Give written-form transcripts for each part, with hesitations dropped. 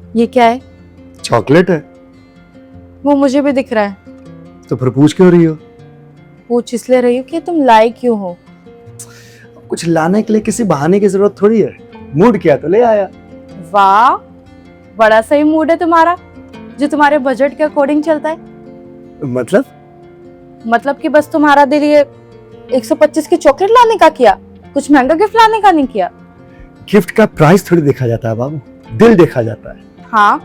ये क्या है? चॉकलेट है। वो मुझे भी दिख रहा है। तो फिर पूछ क्यों रही हो? पूछ इसलिए रही हूँ कि तुम लाए क्यों हो। कुछ लाने के लिए किसी बहाने की जरूरत थोड़ी है। मूड किया तो ले आया। वाह, बड़ा सही मूड है तुम्हारा, जो तुम्हारे बजट के अकॉर्डिंग चलता है। मतलब कि बस तुम्हारा दिल ये 125 की चॉकलेट लाने का किया, कुछ महंगा गिफ्ट लाने का नहीं किया। गिफ्ट का प्राइस थोड़ी देखा जाता है बाबू, दिल देखा जाता है। हाँ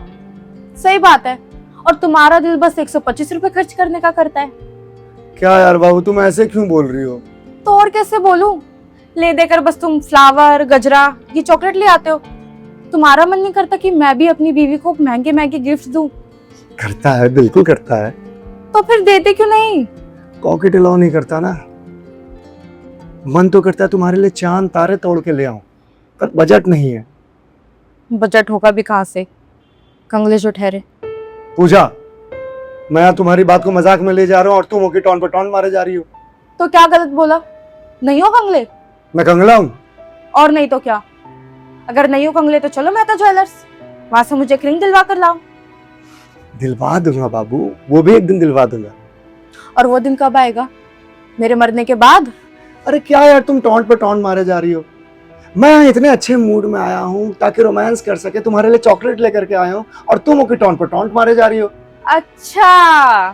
सही बात है, और तुम्हारा दिल बस 125 रुपए खर्च करने का करता है। क्या यार बाबू, तुम ऐसे क्यों बोल रही हो? तो और कैसे बोलूं? ले देकर बस तुम फ्लावर, गजरा, ये चॉकलेट ले आते हो। तुम्हारा मन नहीं करता कि मैं भी अपनी बीवी को महंगे महंगे गिफ्ट दूं? करता है, बिल्कुल करता है। तो फिर देते क्यों नहीं? पॉकेट अलाउ नहीं करता ना। मन तो करता है तुम्हारे लिए चांद तारे तोड़ के ले आऊं, पर बजट नहीं है। बजट होगा भी कहाँ से, कंगले जो ठहरे। पूजा, मैं यहाँ तुम्हारी बात को मजाक में ले जा रहा हूँ और तुम होके टॉन पर टॉन मारे जा रही हो। तो क्या गलत बोला? नहीं हो कंगले? मैं कंगला हूँ? और नहीं तो क्या? अगर नहीं हो कंगले तो चलो मेहता ज्वेलर्स, वहां से मुझे एक रिंग दिलवा कर लाओ। दिलवा दूंगा बाबू, वो भी एक दिन दिलवा दूंगा। और वो दिन कब आएगा? मेरे मरने के बाद? अरे क्या यार, तुम टॉन्ट पे टॉन्ट मारे जा रही हो। मैं यहाँ इतने अच्छे मूड में आया हूँ ताकि रोमांस कर सके, तुम्हारे लिए चॉकलेट लेकर के आया हूँ और तुम होके टॉन्ट पे टॉन्ट मारे जा रही हो। अच्छा,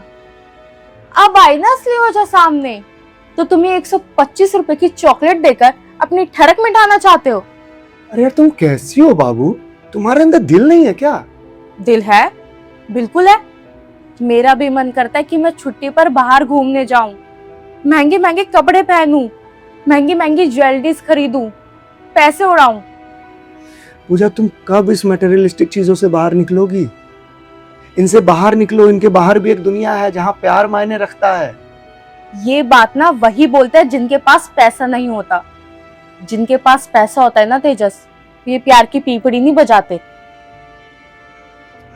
अब आई ना असली वजह सामने। तो तुम्हें 125 रुपए की चॉकलेट देकर अपनी ठरक मिटाना चाहते हो? अरे यार तुम कैसी हो बाबू, तुम्हारे अंदर दिल नहीं है क्या? दिल है, बिल्कुल है। मेरा भी मन करता है कि मैं छुट्टी पर बाहर घूमने जाऊं, महंगे महंगे कपड़े पहनूं, महंगी महंगी ज्वेलरीज खरीदूं, पैसे उड़ाऊं। पूजा, तुम कब इस मटेरियलिस्टिक चीजों से बाहर निकलोगी? इनसे बाहर निकलो, इनके बाहर भी एक दुनिया है जहाँ प्यार मायने रखता है। ये बात ना वही बोलते हैं जिनके पास पैसा नहीं होता। जिनके पास पैसा होता है ना तेजस, ये प्यार की पीपड़ी नहीं बजाते।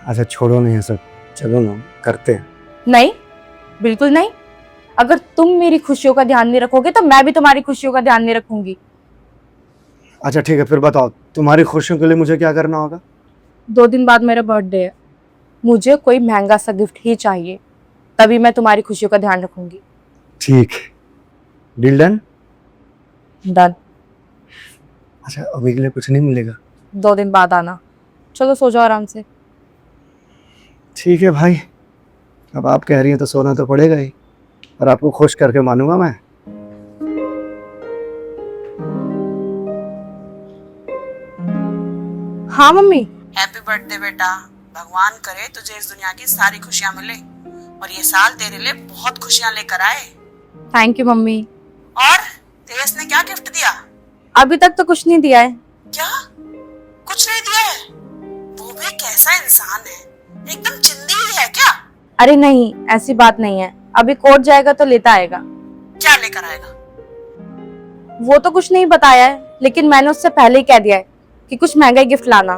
अच्छा छोड़ो नहीं सब, चलो ना करते हैं। नहीं, बिल्कुल नहीं। अगर तुम मेरी खुशियों का ध्यान नहीं रखोगे तो मैं भी तुम्हारी खुशियों का ध्यान नहीं रखूंगी। अच्छा ठीक है, फिर बताओ तुम्हारी खुशियों के लिए मुझे क्या करना होगा? 2 दिन बाद मेरा बर्थडे है, मुझे कोई महंगा सा गिफ्ट ही चाहिए, तभी मैं तुम्हारी खुशियों का ध्यान रखूंगी। ठीक है, डील डन। डन। अच्छा अभी के लिए कुछ नहीं मिलेगा? 2 दिन बाद आना। चलो सो जाओ आराम से। ठीक है भाई, अब आप कह रही हैं तो सोना तो पड़ेगा ही, और आपको खुश करके मानूंगा मैं। हाँ मम्मी। हैप्पी बर्थडे बेटा, भगवान करे तुझे इस दुनिया की सारी खुशियां मिले और ये साल तेरे लिए बहुत खुशियां लेकर आए। Thank you mummy. और तेजस ने क्या गिफ्ट दिया? अभी तक तो कुछ नहीं दिया है। क्या कुछ नहीं दिया है? वो भी कैसा इंसान है, एकदम चिंदी ही है क्या? अरे नहीं, ऐसी बात नहीं है, अभी कोर्ट जाएगा तो लेता आएगा। क्या लेकर आएगा? वो तो कुछ नहीं बताया है, लेकिन मैंने उससे पहले ही कह दिया है कि कुछ महंगा गिफ्ट लाना।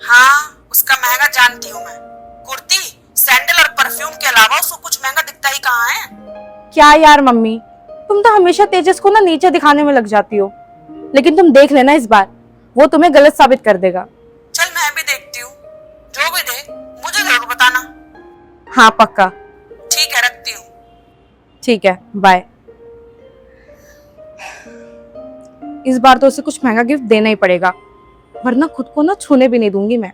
हाँ, उसका महंगा जानती हूँ मैं। कुर्ती, सैंडल और परफ्यूम के अलावा उसको कुछ महंगा दिखता ही कहाँ है। क्या यार मम्मी, तुम तो हमेशा तेजस को ना नीचे दिखाने में लग जाती हो, लेकिन तुम देख लेना इस बार वो तुम्हें गलत साबित कर देगा। चल मैं भी देखती हूँ, जो भी दे मुझे जरूर बताना। हाँ पक्का। ठीक है, रखती हूँ। ठीक है, बाय। इस बार तो उसे कुछ महंगा गिफ्ट देना ही पड़ेगा, वरना खुद को ना छूने भी नहीं दूंगी मैं।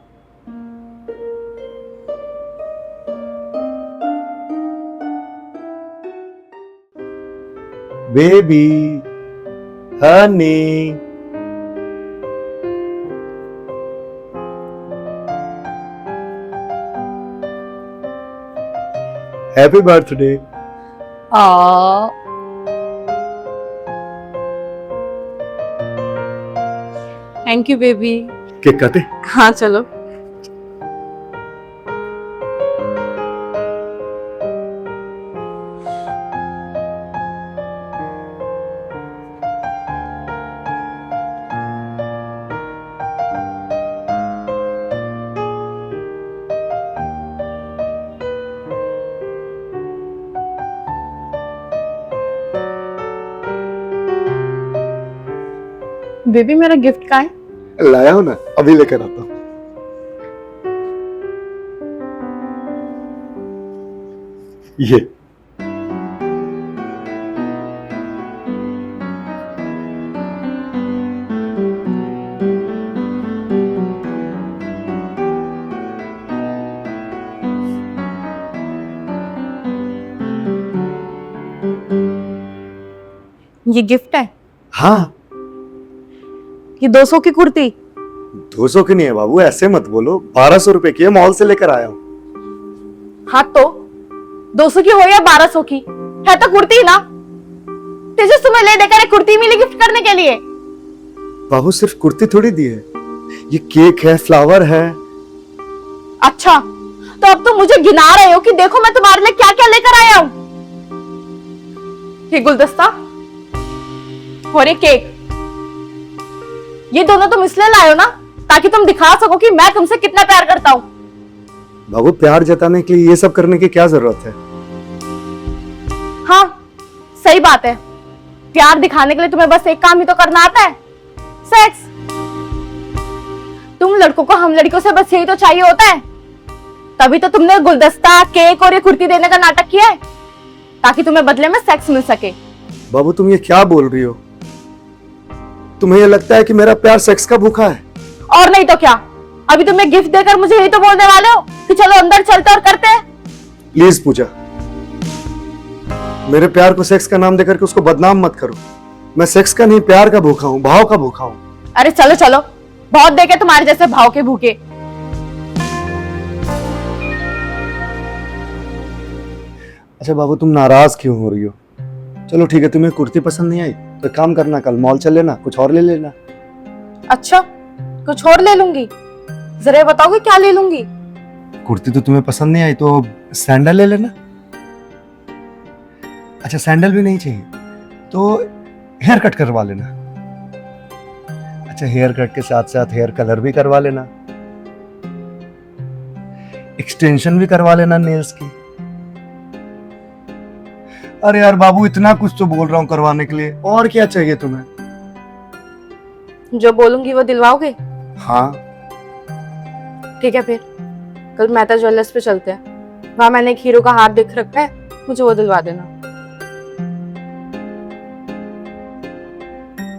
Baby, Honey, happy birthday. Thank you baby. Cake काटे? हाँ चलो। बेबी मेरा गिफ्ट कहाँ है? लाया हूं ना, अभी लेकर आता हूँ। ये ये गिफ्ट है। हाँ, ये 200 की कुर्ती। 200 की नहीं है बाबू, ऐसे मत बोलो, 1200 रुपए की है, मॉल से लेकर आया हूँ। हाँ तो 200 की हो या 1200 की, है तो कुर्ती ना। तेजस तुम्हें ले देकर एक कुर्ती मिली गिफ्ट करने के लिए। बाबू सिर्फ कुर्ती थोड़ी दी है, ये केक है, फ्लावर है। अच्छा, तो अब तुम मुझे गिना रहे हो कि देखो मैं तुम्हारे लिए क्या क्या लेकर आया हूं। ये गुलदस्ता और ये केक, ये दोनों तुम इसलिए लाए हो ना ताकि तुम दिखा सको कि मैं तुमसे कितना प्यार करता हूं। बाबू प्यार जताने के लिए ये सब करने की क्या जरूरत है? हाँ सही बात है, प्यार दिखाने के लिए तुम्हें बस एक काम ही तो करना आता है, सेक्स। तुम लड़कों को हम लड़कियों से बस यही तो चाहिए होता है, तभी तो तुमने गुलदस्ता, केक और ये कुर्ती देने का नाटक किया है ताकि तुम्हें बदले में सेक्स मिल सके। बाबू तुम ये क्या बोल रही हो? तुम्हें ये लगता है कि मेरा प्यार सेक्स का भूखा है? और नहीं तो क्या, अभी तुम्हें गिफ्ट देकर मुझे यही तो बोलने वाले हो कि चलो अंदर चलते और करते हैं। प्लीज पूजा, मेरे प्यार को सेक्स का नाम देकर के उसको बदनाम मत करो। मैं सेक्स का नहीं, प्यार का भूखा हूँ, भाव का भूखा हूँ। अरे चलो चलो, बहुत देखे तुम्हारे जैसे भाव के भूखे। अच्छा बाबू तुम नाराज क्यों हो रही हो? चलो ठीक है, तुम्हें कुर्ती पसंद नहीं आई तो एक काम करना, कल मॉल चल लेना, कुछ और ले लेना। अच्छा, कुछ और ले लूंगी? जरा बताओगे क्या ले लूंगी? कुर्ती तो तुम्हें पसंद नहीं आई तो सैंडल ले लेना। अच्छा सैंडल भी नहीं चाहिए तो हेयर कट करवा लेना। अच्छा हेयर कट के साथ साथ हेयर कलर भी करवा लेना, एक्सटेंशन भी करवा लेना नेल्स की। अरे यार बाबू इतना कुछ तो बोल रहा हूँ करवाने के लिए, और क्या चाहिए तुम्हें? जो बोलूंगी वो दिलवाओगे? हाँ ठीक है, फिर कल मेहता ज्वेलर्स पे चलते हैं, वहां मैंने एक हीरो का हार देख रखा है, मुझे वो दिलवा देना।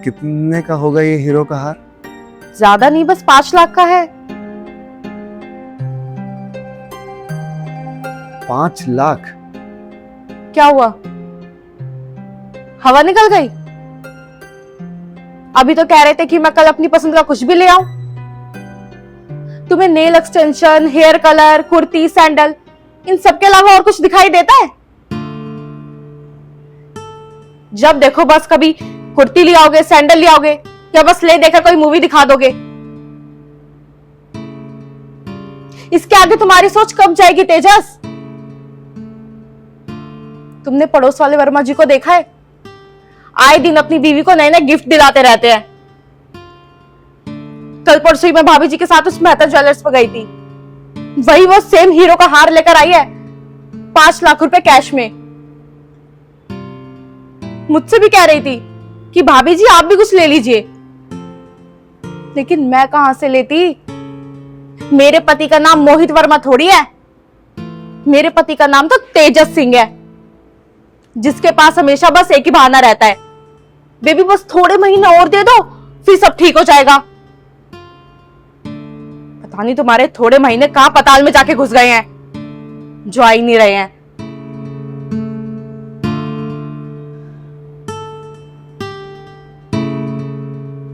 कितने का होगा ये हीरो का हार? ज्यादा नहीं, बस 5 लाख का है। 5 लाख? क्या हुआ, हवा निकल गई? अभी तो कह रहे थे कि मैं कल अपनी पसंद का कुछ भी ले आऊं। तुम्हें nail extension, hair colour, kurti, sandal, इन सब के अलावा और कुछ दिखाई देता है? जब देखो बस कभी कुर्ती ले आओगे, सैंडल ले आओगे, या बस ले देकर कोई मूवी दिखा दोगे। इसके आगे तुम्हारी सोच कब जाएगी तेजस? तुमने पड़ोस वाले वर्मा जी को देखा है? आए दिन अपनी बीवी को नए नए गिफ्ट दिलाते रहते हैं। कल परसों ही मैं भाभी जी के साथ उस मेहता ज्वेलर्स पर गई थी, वही वो सेम हीरो का हार लेकर आई है, 5 लाख रुपए कैश में। मुझसे भी कह रही थी कि भाभी जी आप भी कुछ ले लीजिए, लेकिन मैं कहां से लेती? मेरे पति का नाम मोहित वर्मा थोड़ी है, मेरे पति का नाम तो तेजस सिंह है, जिसके पास हमेशा बस एक ही बहाना रहता है, बेबी बस थोड़े महीने और दे दो फिर सब ठीक हो जाएगा। पता नहीं तुम्हारे थोड़े महीने कहां पताल में जाके घुस गए हैं, जो आ ही नहीं रहे हैं।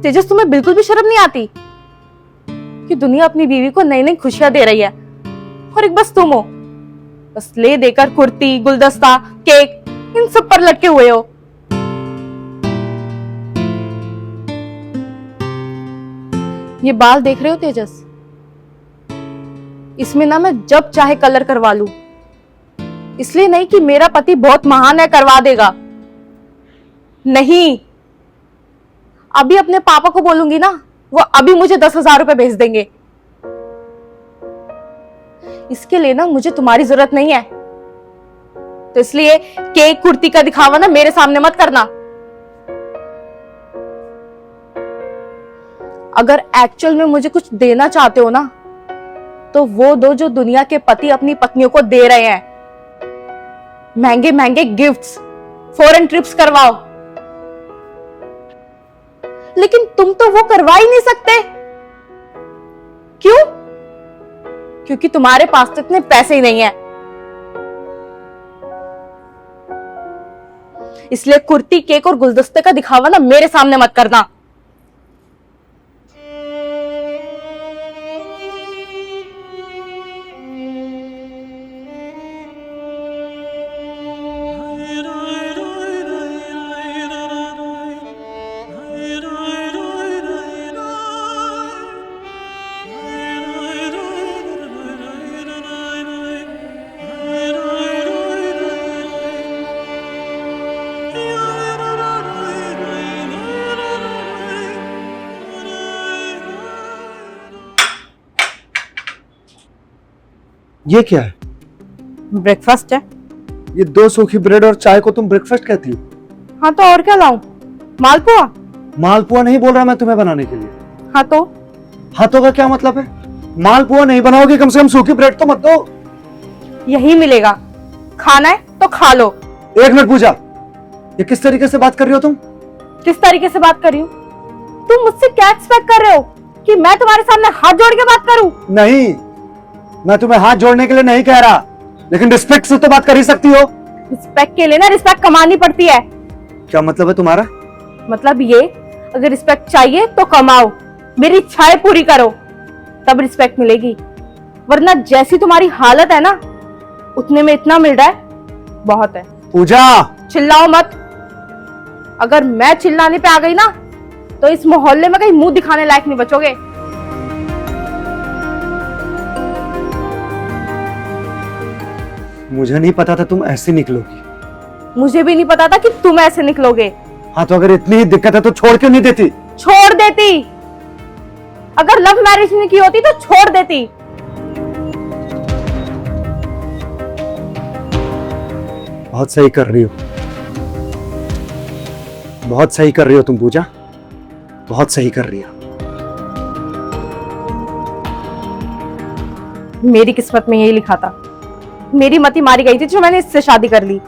तेजस तुम्हें बिल्कुल भी शर्म नहीं आती कि दुनिया अपनी बीवी को नई नई खुशियां दे रही है और एक बस तुम हो, बस ले देकर कुर्ती, गुलदस्ता, केक, इन सब पर लटके हुए हो। ये बाल देख रहे हो तेजस, इसमें ना मैं जब चाहे कलर करवा लूं, इसलिए नहीं कि मेरा पति बहुत महान है करवा देगा, नहीं, अभी अपने पापा को बोलूंगी ना, वो अभी मुझे 10,000 रुपए भेज देंगे। इसके लिए ना मुझे तुम्हारी जरूरत नहीं है, तो इसलिए केक, कुर्ती का दिखावा ना मेरे सामने मत करना। अगर एक्चुअल में मुझे कुछ देना चाहते हो ना, तो वो दो जो दुनिया के पति अपनी पत्नियों को दे रहे हैं। महंगे महंगे गिफ्ट्स, फॉरेन ट्रिप्स करवाओ, लेकिन तुम तो वो करवा ही नहीं सकते। क्यों? क्योंकि तुम्हारे पास तो इतने पैसे ही नहीं है। इसलिए कुर्ती, केक और गुलदस्ते का दिखावा ना मेरे सामने मत करना। ये क्या है? ब्रेकफास्ट है। ये 2 सूखी ब्रेड और चाय को तुम ब्रेकफास्ट कहती हो? हाँ तो और क्या लाऊं? मालपुआ? मालपुआ नहीं बोल रहा मैं तुम्हें बनाने के लिए। हाँ तो? हाथों का क्या मतलब है? मालपुआ नहीं बनाओगी, कम से कम सूखी ब्रेड तो मत दो। यही मिलेगा। खाना है तो खा लो। 1 मिनट पूजा, ये किस तरीके से बात कर रही हो तुम? किस तरीके से बात कर रही हूँ? तुम मुझसे क्या एक्सपेक्ट कर रहे हो कि मैं तुम्हारे सामने हाथ जोड़ के बात करूं? नहीं, मैं तुम्हें हाथ जोड़ने के लिए नहीं कह रहा, लेकिन रिस्पेक्ट से तो बात कर ही सकती हो। रिस्पेक्ट के लिए ना रिस्पेक्ट कमानी पड़ती है। क्या मतलब है तुम्हारा? मतलब ये, अगर रिस्पेक्ट चाहिए तो कमाओ, मेरी इच्छाएं पूरी करो, तब रिस्पेक्ट मिलेगी। वरना जैसी तुम्हारी हालत है ना, उतने में इतना मिल रहा है बहुत है। पूजा, चिल्लाओ मत। अगर मैं चिल्लाने पे आ गई ना, तो इस मोहल्ले में कहीं मुंह दिखाने लायक नहीं बचोगे। मुझे नहीं पता था तुम ऐसे निकलोगी। मुझे भी नहीं पता था कि तुम ऐसे निकलोगे। हाँ तो अगर इतनी ही दिक्कत है तो छोड़ क्यों नहीं देती? छोड़ देती। अगर लव मैरिज नहीं की होती तो छोड़ देती। बहुत सही कर रही हो, बहुत सही कर रही हो तुम पूजा, बहुत सही कर रही हो। मेरी किस्मत में यही लिखा था। मेरी मती मारी गई थी जो मैंने इससे शादी कर ली।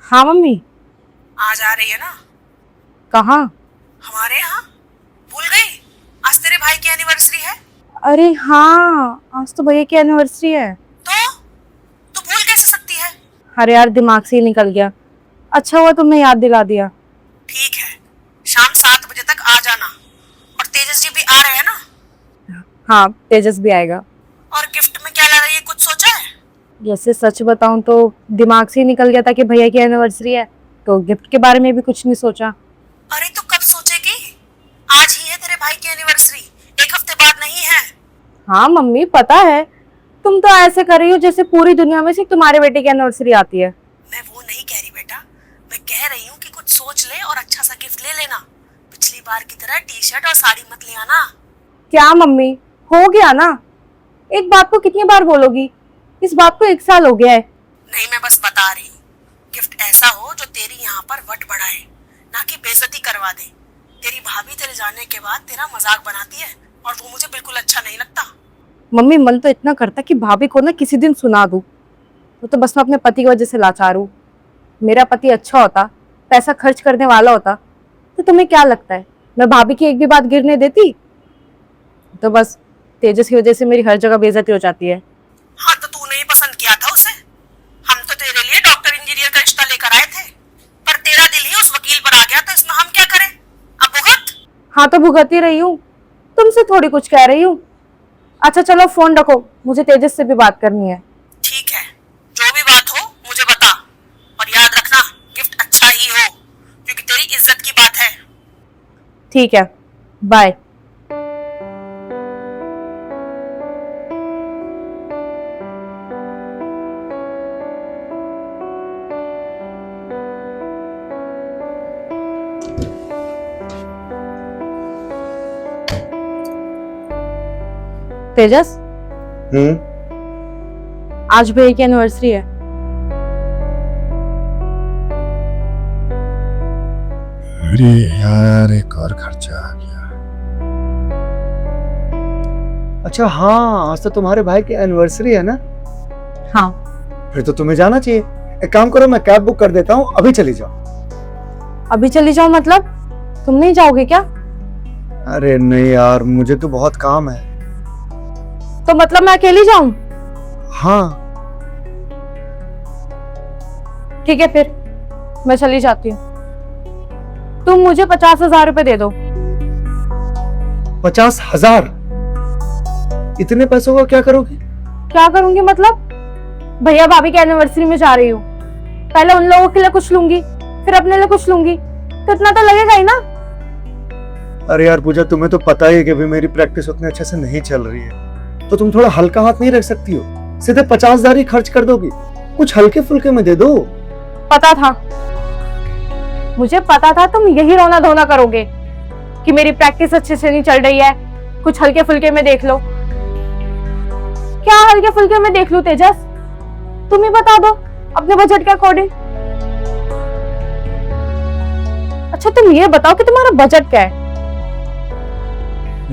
हाँ मम्मी। आज आ रही है ना? कहाँ? हमारे यहाँ। भूल गई? आज तेरे भाई की एनिवर्सरी है। अरे हाँ, आज तो भैया की एनिवर्सरी है। तो भूल कैसे सकती है? अरे यार, दिमाग से ही निकल गया। अच्छा हुआ तुमने याद दिला दिया। ठीक है, शाम 7 बजे तक आ जाना। और तेजस जी भी आ रहे हैं ना? हाँ, तेजस भी आएगा। और गिफ्ट में क्या ला रही है, कुछ सोचा है? जैसे सच बताऊं तो दिमाग से ही निकल गया था कि भैया की एनिवर्सरी है, तो गिफ्ट के बारे में भी कुछ नहीं सोचा। अरे तो कब सोचेगी? आज ही है तेरे भाई की एनिवर्सरी, 1 हफ्ते बाद नहीं है। हाँ मम्मी, पता है। तुम तो ऐसे कर रही हो जैसे पूरी दुनिया में सिर्फ तुम्हारे बेटे की एनिवर्सरी आती है। मैं वो नहीं कह रही बेटा, मैं कह रही हूँ कि कुछ सोच ले और अच्छा सा गिफ्ट ले लेना। पिछली बार की तरह टी-शर्ट और साड़ी मत ले आना। क्या मम्मी, हो गया ना। एक बात को कितनी बार बोलोगी? इस बात को 1 साल हो गया है। नहीं, मैं बस बता रही हूँ, गिफ्ट ऐसा हो जो तेरी यहाँ पर वट बढ़ाए, ना कि बेइज्जती करवा दे। तेरी भाभी तेरे जाने के बाद तेरा मजाक बनाती है और वो मुझे बिल्कुल अच्छा नहीं लगता। मम्मी, मन तो इतना करता कि भाभी को ना किसी दिन सुना दूं। वो तो बस मैं अपने पति की वजह से लाचार हूँ। मेरा पति अच्छा होता, पैसा खर्च करने वाला होता, तो तुम्हें क्या लगता है मैं भाभी की एक भी बात गिरने देती? तो बस तेजस की वजह से मेरी हर जगह बेइज्जती हो जाती है। हाँ तो तूने ही पसंद किया था उसे। हम तो तेरे लिए डॉक्टर इंजीनियर का रिश्ता लेकर आए थे, पर तेरा दिल ही उस वकील पर आ गया, तो इसमें हम क्या करें? अब भुगत। हाँ तो भुगती रही हूँ, तुमसे थोड़ी कुछ कह रही हूँ। अच्छा चलो फोन रखो, मुझे तेजस से भी बात करनी है। ठीक है, जो भी बात हो मुझे बता, और याद रखना गिफ्ट अच्छा ही हो, क्योंकि तेरी इज्जत की बात है। ठीक है, बाय। तेजस, आज भैया की एनिवर्सरी है। अरे यार, एक और खर्चा आ गया। अच्छा हाँ, आज तो तुम्हारे भाई की एनिवर्सरी है ना? हाँ। फिर तो तुम्हें जाना चाहिए। एक काम करो, मैं कैब बुक कर देता हूँ, अभी चली जाओ। अभी चली जाओ मतलब? तुम नहीं जाओगे क्या? अरे नहीं यार, मुझे तो बहुत काम है। तो मतलब मैं अकेली जाऊं? हाँ ठीक है, फिर मैं चली जाती हूँ। तुम मुझे 50,000 रुपए दे दो। 50,000? इतने पैसों का क्या करोगी? क्या करूंगी मतलब? भैया भाभी की एनिवर्सरी में जा रही हूँ, पहले उन लोगों के लिए कुछ लूंगी, फिर अपने लिए कुछ लूंगी, तो इतना तो लगेगा ही ना। अरे यार पूजा, तुम्हें तो पता ही है कि अभी मेरी प्रैक्टिस उतने अच्छे से नहीं चल रही है, तो तुम थोड़ा हल्का हाथ नहीं रख सकती हो? सीधे 50,000 ही खर्च कर दोगी? कुछ हल्के फुल्के में दे दो। पता था, मुझे पता था तुम यही रोना धोना करोगे कि मेरी प्रैक्टिस अच्छे से नहीं चल रही है, कुछ हल्के फुल्के में देख लो। क्या हल्के फुल्के में देख लूं तेजस? तुम ही बता दो अपने बजट के अकॉर्डिंग। अच्छा तुम ये बताओ कि तुम्हारा बजट क्या है?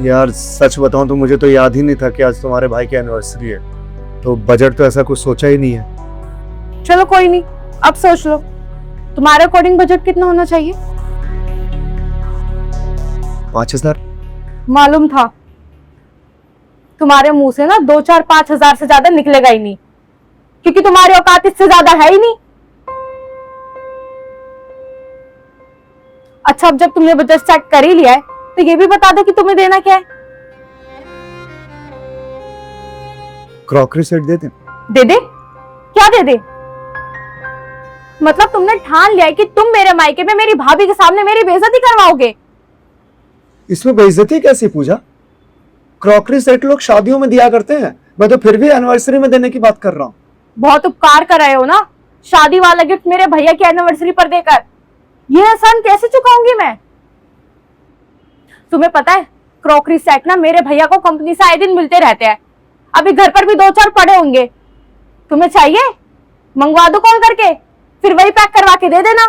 यार सच बताऊं तो मुझे तो याद ही नहीं था कि आज तुम्हारे भाई की एनिवर्सरी है, तो बजट तो ऐसा कुछ सोचा ही नहीं है। चलो कोई नहीं, अब सोच लो तुम्हारे अकॉर्डिंग बजट कितना होना चाहिए? 5,000? मालूम था तुम्हारे मुंह से ना 2-4-5 हजार से ज्यादा निकलेगा ही नहीं, क्योंकि तुम्हारी औकात इससे ज्यादा है ही नहीं। अच्छा अब जब तुमने बजट सेट कर ही लिया है तो ये भी बता दो कि तुम्हें देना क्या है। क्रॉकरी सेट दे दे। दे दे? क्या दे दे? मतलब तुमने ठान लिया है कि तुम मेरे मायके में मेरी भाभी के सामने मेरी बेइज्जती करवाओगे? इसमें बेइज्जती कैसी पूजा? क्रॉकरी सेट लोग शादियों में दिया करते हैं, मैं तो फिर भी एनिवर्सरी में देने की बात कर रहा हूँ। बहुत उपकार कर रहे हो ना, शादी वाला गिफ्ट मेरे भैया की एनिवर्सरी पर देकर। यह एहसान कैसे चुकाऊंगी मैं? तुम्हें पता है क्रॉकरी सेट ना मेरे भैया को कंपनी से आए दिन मिलते रहते हैं, अभी घर पर भी 2-4 पड़े होंगे। तुम्हें चाहिए? मंगवा दो कॉल करके, फिर वही पैक करवा के दे देना।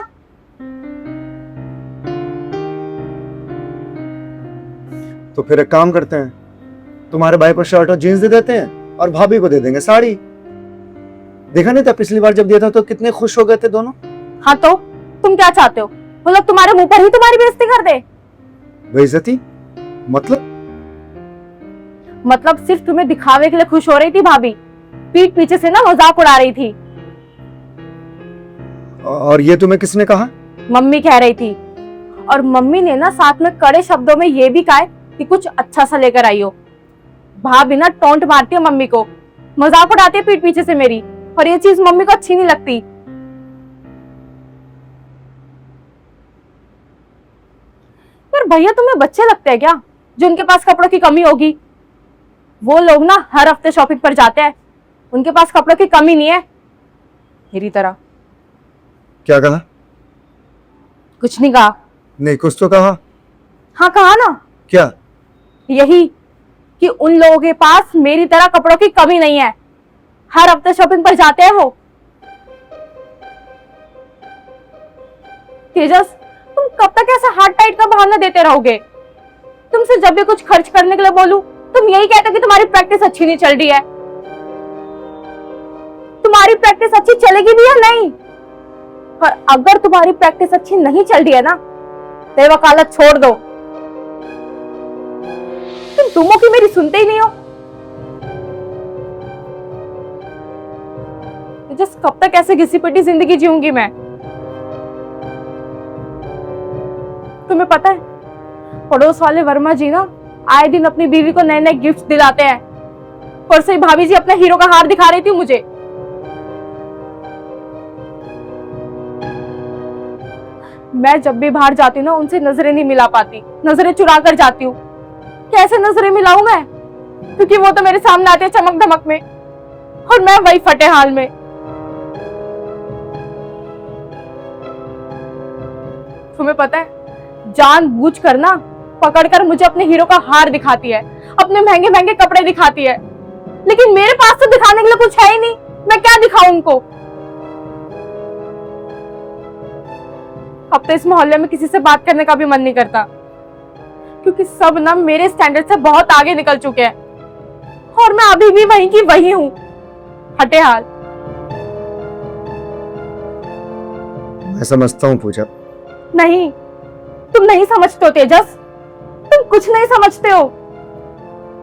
तो फिर एक काम करते हैं, तुम्हारे भाई को शर्ट और जीन्स दे देते हैं और भाभी को दे देंगे साड़ी। देखा नहीं था पिछली बार जब दिया था तो कितने खुश हो गए थे दोनों। हाँ तो तुम क्या चाहते हो? मतलब तुम्हारे मुंह पर ही तुम्हारी बेइज्जती कर दे? बेइज्जती मतलब? मतलब सिर्फ तुम्हें दिखावे के लिए खुश हो रही थी भाभी, पीठ पीछे से ना मजाक उड़ा रही थी। और ये तुम्हें किसने कहा? मम्मी कह रही थी, और मम्मी ने ना साथ में कड़े शब्दों में ये भी कहा है कि कुछ अच्छा सा लेकर आई हो। भाभी ना टोंट मारती है मम्मी को, मजाक उड़ाती है पीठ पीछे से मेरी, और ये चीज मम्मी को अच्छी नहीं लगती। यार भैया तुम्हें बच्चे लगते हैं क्या जो उनके पास कपड़ों की कमी होगी? वो लोग ना हर हफ्ते शॉपिंग पर जाते हैं, उनके पास कपड़ों की कमी नहीं है मेरी तरह। क्या कहा? कुछ नहीं कहा। नहीं कुछ तो कहा। हाँ कहा ना। क्या? यही कि उन लोगों के पास मेरी तरह कपड़ों की कमी नहीं है, हर हफ्ते शॉपिंग पर जाते हैं वो। तेजस तुम कब तक ऐसा हार्ट टाइट का बहाना देते रहोगे? तुमसे जब भी कुछ खर्च करने के लिए बोलूं तुम यही कहते हो कि तुम्हारी प्रैक्टिस अच्छी नहीं चल रही है। तुम्हारी प्रैक्टिस अच्छी चलेगी भी या नहीं? और अगर तुम्हारी प्रैक्टिस अच्छी नहीं चल रही है ना तो ये वकालत छोड़ दो। तुम दोनों की मेरी सुनते ही नहीं हो। जस्ट कब तक ऐसे घिसी पिटी जिंदगी जीऊंगी मैं? तुम्हें पता है पड़ोस वाले वर्मा जी ना आए दिन अपनी बीवी को नए नए गिफ्ट दिलाते हैं। परसों ही भाभी जी अपने हीरो का हार दिखा रही थी मुझे। मैं जब भी बाहर जाती हूँ ना उनसे नजरें नहीं मिला पाती, नजरें चुरा कर जाती हूँ। कैसे नजरें मिलाऊं मैं? क्योंकि वो तो मेरे सामने आते हैं चमक धमक में और मैं वही फटे हाल में। तुम्हें पता है जानबूझ कर ना पकड़कर मुझे अपने हीरो का हार दिखाती है, अपने महंगे महंगे कपड़े दिखाती है, लेकिन मेरे पास तो दिखाने के लिए कुछ है ही नहीं। मैं क्या दिखाऊं उनको? अब तो इस मोहल्ले में किसी से बात करने का भी मन नहीं करता, क्योंकि सब ना मेरे स्टैंडर्ड से बहुत आगे निकल चुके हैं और मैं अभी भी वहीं की वही हूँ, हटे हाल। मैं समझता हूँ पूजा। नहीं, तुम नहीं समझते हो तेजस, तुम कुछ नहीं समझते हो।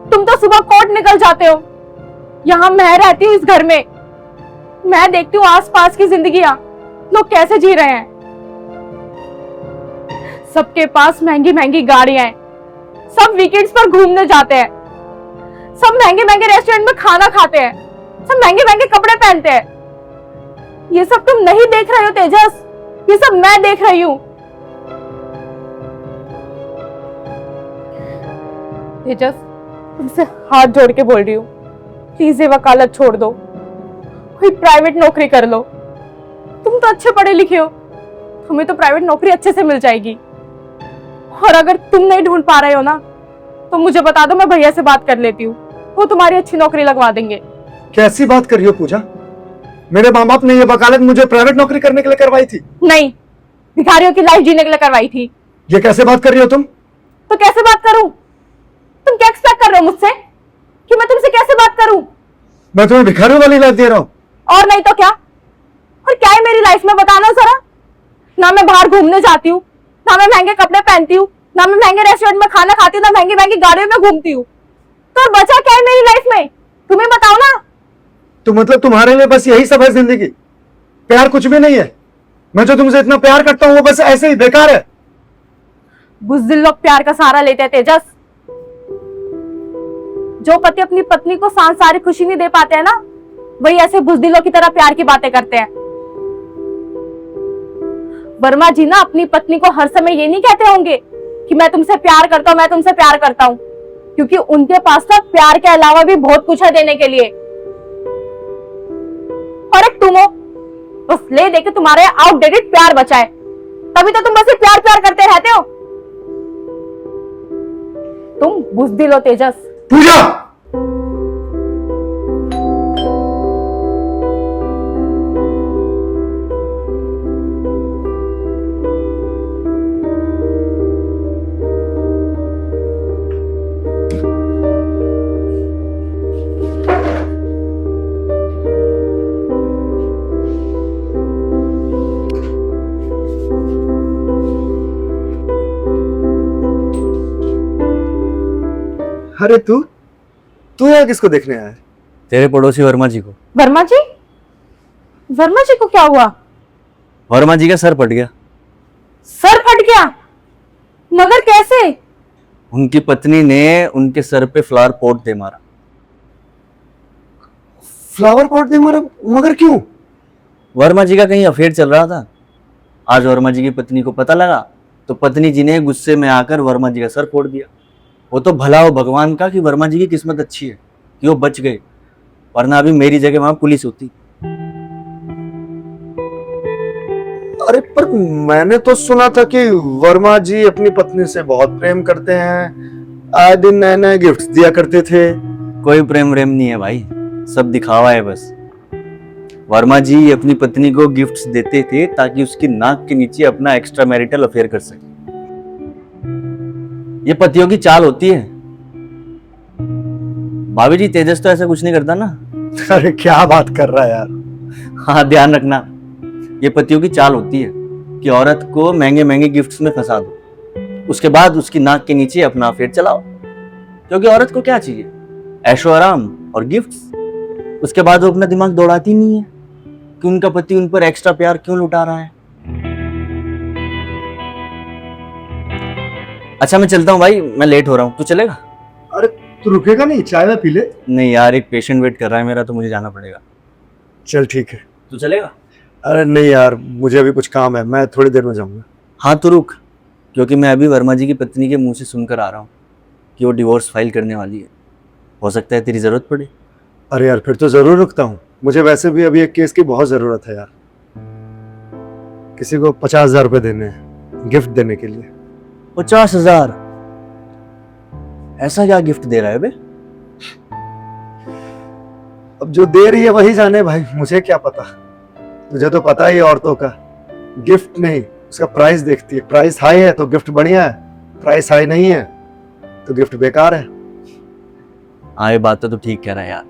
तुम तो सुबह कोर्ट निकल जाते हो, यहाँ मैं रहती हूँ इस घर में, मैं देखती हूँ आसपास की जिंदगियां, लोग कैसे जी रहे हैं। सबके पास महंगी महंगी गाड़ियां हैं, सब वीकेंड्स पर घूमने जाते हैं, सब महंगे महंगे रेस्टोरेंट में खाना खाते हैं, सब महंगे महंगे कपड़े पहनते हैं। ये सब तुम नहीं देख रहे हो तेजस, ये सब मैं देख रही हूँ। तेजस, तुमसे हाथ जोड़ के बोल रही हूँ, प्लीज ये वकालत छोड़ दो, कोई प्राइवेट नौकरी कर लो। तुम तो अच्छे पढ़े लिखे हो, तुम्हें तो प्राइवेट नौकरी अच्छे से मिल जाएगी। और अगर तुम नहीं ढूंढ पा रहे हो ना, तो मुझे बता दो, मैं भैया से बात कर लेती हूँ, वो तुम्हारी अच्छी नौकरी लगवा देंगे। कैसी बात कर रही हो पूजा? मेरे माँ बाप ने ये वकालत मुझे प्राइवेट नौकरी करने के लिए करवाई थी। नहीं, भिखारियों की लाइफ जीने के लिए करवाई थी। ये कैसे बात कर रही हो तुम? तो कैसे बात करूं? तुम क्या एक्सपेक्ट कर रहे हो मुझसे कि मैं तुमसे कैसे बात करूं? मैं तुम्हें भिखारियों वाली लाइफ दे रहा हूँ। और नहीं तो क्या? और क्या है मेरी लाइफ में, बताना जरा। ना मैं बाहर घूमने जाती हूँ, ना मैं महंगे कपड़े पहनती हूँ, ना मैं महंगे रेस्टोरेंट में खाना खाती हूँ, ना महंगी महंगी गाड़ियों में घूमती हूँ। तो बचा क्या है मेरी लाइफ में, तुम्हें बताओ ना। तो मतलब तुम्हारे लिए बस यही सब है जिंदगी? प्यार कुछ भी नहीं है? मैं जो तुमसे इतना प्यार करता हूँ वो बस ऐसे ही बेकार है? बुज़दिल लोग प्यार का सहारा लेते हैं तेजस। जो पति अपनी पत्नी को सांसारिक खुशी नहीं दे पाते हैं ना, वही ऐसे बुज़दिलों की तरह प्यार की बातें करते हैं। वर्मा जी ना अपनी पत्नी को हर समय ये नहीं कहते होंगे कि मैं तुमसे प्यार करता हूं, मैं तुमसे प्यार करता हूं, क्योंकि उनके पास तो प्यार के अलावा भी बहुत कुछ है देने के लिए। और एक तुम हो, बस ले दे के तुम्हारे आउटडेटेड प्यार बचा है, तभी तो तुम बस प्यार प्यार करते रहते हो। तुम बुज़दिल हो तेजस। पूजा! अरे तू यहाँ किसको देखने आया है? तेरे पड़ोसी वर्मा जी को। वर्मा जी? वर्मा जी को क्या हुआ? वर्मा जी का सर फट गया। सर फट गया? मगर कैसे? उनकी पत्नी ने उनके सर पे फ्लावर पॉट दे मारा। फ्लावर पॉट दे मारा? मगर क्यों? वर्मा जी का कहीं अफेयर चल रहा था। आज वर्मा जी की पत्नी को पता लगा तो पत्नी जी ने गुस्से में आकर वर्मा जी का सर फोड़ दिया। वो तो भला हो भगवान का कि वर्मा जी की किस्मत अच्छी है कि वो बच गए, वरना अभी मेरी जगह वहां पुलिस होती। अरे पर मैंने तो सुना था कि वर्मा जी अपनी पत्नी से बहुत प्रेम करते हैं, आए दिन नए नए गिफ्ट्स दिया करते थे। कोई प्रेम व्रेम नहीं है भाई, सब दिखावा है बस। वर्मा जी अपनी पत्नी को गिफ्ट्स देते थे ताकि उसकी नाक के नीचे अपना एक्स्ट्रा मैरिटल अफेयर कर सके। ये पतियों की चाल होती है। भाभी जी, तेजस तो ऐसा कुछ नहीं करता ना। अरे क्या बात कर रहा है यार। हाँ, ध्यान रखना, ये पतियों की चाल होती है कि औरत को महंगे महंगे गिफ्ट्स में फंसा दो, उसके बाद उसकी नाक के नीचे अपना अफेयर चलाओ। क्योंकि औरत को क्या चाहिए? ऐशो आराम और गिफ्ट्स। उसके बाद वो अपना दिमाग दौड़ाती नहीं है कि उनका पति उन पर एक्स्ट्रा प्यार क्यों लुटा रहा है। अच्छा, मैं चलता हूँ भाई, मैं लेट हो रहा हूँ। तू चलेगा? अरे तू रुकेगा नहीं? चाय में पी ले। नहीं यार, एक पेशेंट वेट कर रहा है मेरा, तो मुझे जाना पड़ेगा। चल ठीक है। तू चलेगा? अरे नहीं यार, मुझे अभी कुछ काम है, मैं थोड़ी देर में जाऊंगा। हाँ तो रुक, क्योंकि मैं अभी वर्मा जी की पत्नी के मुंह से सुनकर आ रहा हूँ कि वो डिवोर्स फाइल करने वाली है। हो सकता है तेरी जरूरत पड़े। अरे यार फिर तो जरूर रुकता हूँ, मुझे वैसे भी अभी एक केस की बहुत जरूरत है यार। किसी को 50,000 रुपए देने हैं गिफ्ट देने के लिए। 50,000? ऐसा क्या गिफ्ट दे रहा है बे? अब जो दे रही है वही जाने भाई, मुझे क्या पता। तुझे तो पता ही है औरतों का, गिफ्ट नहीं उसका प्राइस देखती है, प्राइस हाई है तो गिफ्ट बढ़िया है, प्राइस हाई नहीं है तो गिफ्ट बेकार है। हाँ ये बात तो ठीक कह रहा है यार,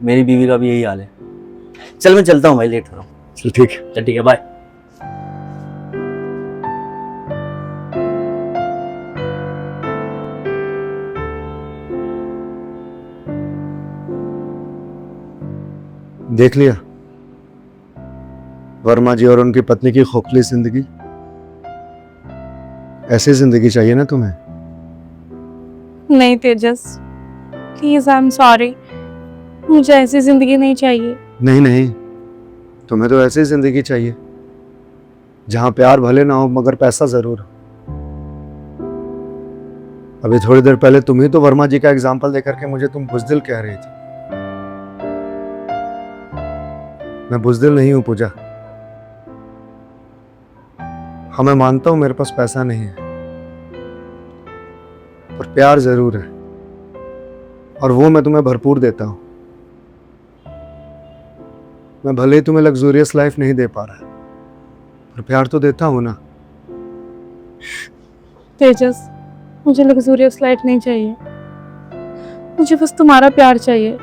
मेरी बीवी का भी यही हाल है। चल मैं चलता हूँ भाई, लेट हो रहा हूँ। चल ठीक है। चल ठीक है, बाय। देख लिया वर्मा जी और उनकी पत्नी की खोखली जिंदगी। ऐसी जिंदगी चाहिए ना तुम्हें? नहीं तेजस, प्लीज आई एम सॉरी, मुझे ऐसी जिंदगी नहीं चाहिए। नहीं नहीं, तुम्हें तो ऐसी जिंदगी चाहिए जहां प्यार भले ना हो मगर पैसा जरूर हो। अभी थोड़ी देर पहले तुम ही तो वर्मा जी का एग्जाम्पल देकर के मुझे तुम बुजदिल कह रही थी। मैं बुजदिल नहीं हूं पूजा। हाँ मैं मानता हूं मेरे पास पैसा नहीं है, पर प्यार जरूर है और वो मैं तुम्हें भरपूर देता हूं। मैं भले ही तुम्हें लग्जूरियस लाइफ नहीं दे पा रहा, पर प्यार तो देता हूं ना। तेजस, मुझे लग्जूरियस लाइफ नहीं चाहिए, मुझे बस तुम्हारा प्यार चाहिए।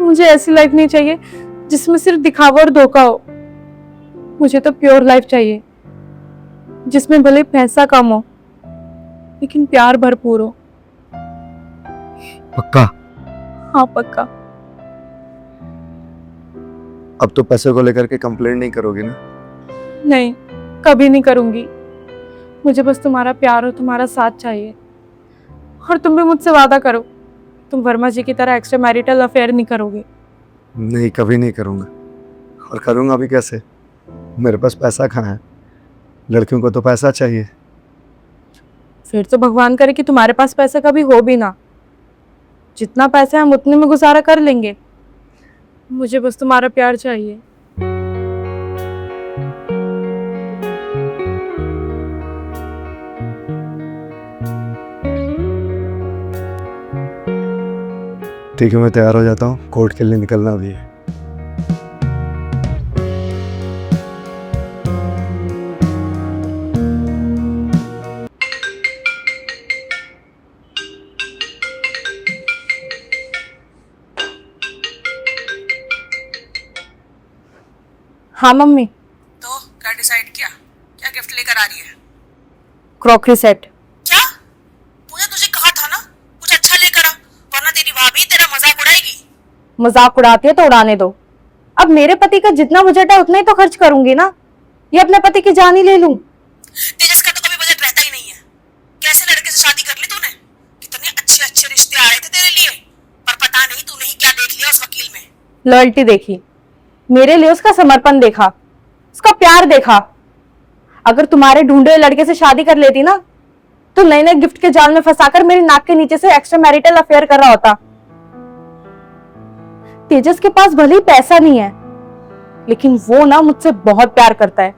मुझे ऐसी लाइफ नहीं चाहिए जिसमें सिर्फ दिखावा और धोखा हो। मुझे तो प्योर लाइफ चाहिए जिसमें भले पैसा कम हो लेकिन प्यार भरपूर हो। पक्का? हाँ पक्का। अब तो पैसे को लेकर के कंप्लेंट नहीं करोगी ना? नहीं, कभी नहीं करूंगी। मुझे बस तुम्हारा प्यार और तुम्हारा साथ चाहिए। और तुम भी मुझसे वादा करो, तुम वर्मा जी की तरह एक्स्ट्रा मैरिटल अफेयर नहीं करोगे। नहीं, कभी नहीं करूंगा। और करूंगा भी कैसे? मेरे पास पैसा कहाँ है? लड़कियों को तो पैसा चाहिए। फिर तो भगवान करे कि तुम्हारे पास पैसा कभी हो भी ना। जितना पैसा है हम उतने में गुजारा कर लेंगे। मुझे बस तुम्हारा प्यार चाहिए। ठीक है, मैं तैयार हो जाता हूँ, कोर्ट के लिए निकलना भी है। हाँ मम्मी। तो क्या डिसाइड किया? क्या गिफ्ट लेकर आ रही है? Crockery set. क्या? पूजा तुझे कहा था ना कुछ अच्छा लेकर आ, वरना तेरी भाभी तेरा मजाक उड़ाएगी। मजाक उड़ाती है तो उड़ाने दो। अब मेरे पति का जितना बजट है उतना ही तो खर्च करूंगी ना। ये अपने पति की जान ही ले लूं। तेजस का तो कभी बजट रहता ही नहीं है। कैसे लड़के से शादी कर ली तूने? कितने अच्छे अच्छे रिश्ते आए थे तेरे लिए, पर पता नहीं तूने ही क्या देख लिया उस वकील में। लॉयल्टी देखी, मेरे लिए उसका समर्पण देखा, उसका प्यार देखा। अगर तुम्हारे ढूंढे हुए लड़के से शादी कर लेती ना तो नए नए गिफ्ट के जाल में फंसाकर मेरी नाक के नीचे से एक्स्ट्रा मैरिटल अफेयर कर रहा होता। तेजस के पास भले ही पैसा नहीं है लेकिन वो ना मुझसे बहुत प्यार करता है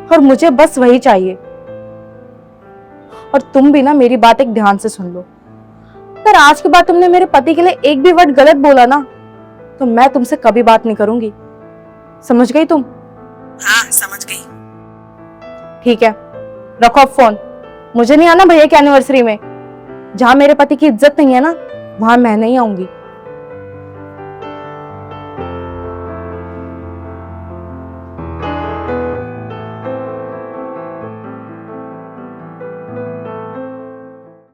और मुझे बस वही चाहिए। और तुम भी ना मेरी बात एक ध्यान से सुन लो। अगर आज के बाद तुमने मेरे पति के लिए एक भी वर्ड गलत बोला ना तो मैं तुमसे कभी बात नहीं करूंगी। समझ गई तुम? हाँ समझ गई। ठीक है, रखो अब फोन। मुझे नहीं आना भैया की एनिवर्सरी में। जहां मेरे पति की इज्जत नहीं है ना वहां मैं नहीं आऊंगी।